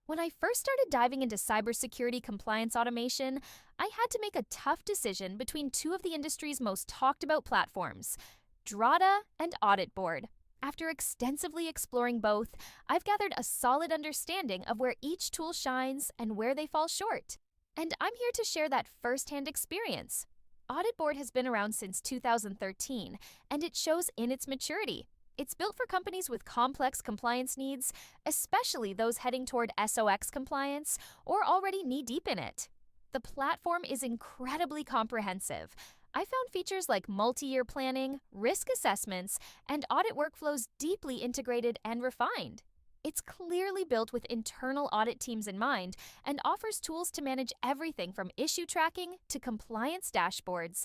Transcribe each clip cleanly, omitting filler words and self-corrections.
When I first started diving into cybersecurity compliance automation, I had to make a tough decision between two of the industry's most talked about platforms, Drata and AuditBoard. After extensively exploring both, I've gathered a solid understanding of where each tool shines and where they fall short. And I'm here to share that firsthand experience. AuditBoard has been around since 2013, and it shows in its maturity. It's built for companies with complex compliance needs, especially those heading toward SOX compliance or already knee-deep in it. The platform is incredibly comprehensive. I found features like multi-year planning, risk assessments, and audit workflows deeply integrated and refined. It's clearly built with internal audit teams in mind and offers tools to manage everything from issue tracking to compliance dashboards.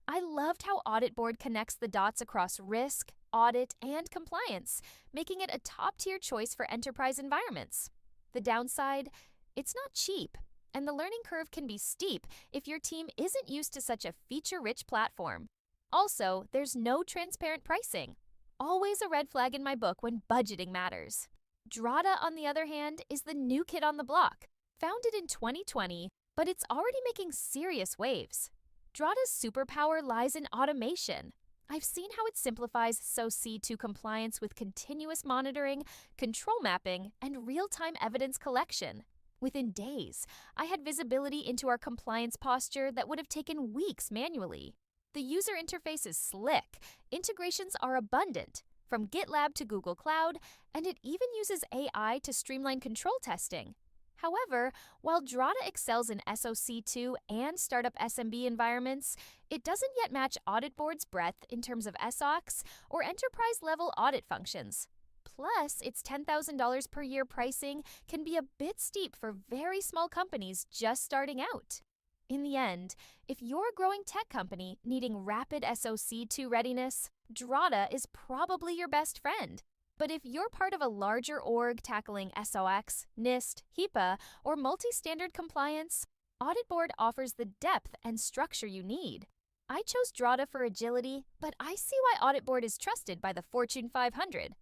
I loved how AuditBoard connects the dots across risk, audit, and compliance, making it a top-tier choice for enterprise environments. The downside? It's not cheap, and the learning curve can be steep if your team isn't used to such a feature-rich platform. Also, there's no transparent pricing. Always a red flag in my book when budgeting matters. Drata, on the other hand, is the new kid on the block. Founded in 2020, but it's already making serious waves. Drata's superpower lies in automation. I've seen how it simplifies SOC 2 compliance with continuous monitoring, control mapping, and real-time evidence collection. Within days, I had visibility into our compliance posture that would have taken weeks manually. The user interface is slick, integrations are abundant, from GitLab to Google Cloud, and it even uses AI to streamline control testing. However, while Drata excels in SOC 2 and startup SMB environments, it doesn't yet match AuditBoard's breadth in terms of SOX or enterprise-level audit functions. Plus, its $10,000 per year pricing can be a bit steep for very small companies just starting out. In the end, if you're a growing tech company needing rapid SOC 2 readiness, Drata is probably your best friend. But if you're part of a larger org tackling SOX, NIST, HIPAA, or multi-standard compliance, AuditBoard offers the depth and structure you need. I chose Drata for agility, but I see why AuditBoard is trusted by the Fortune 500.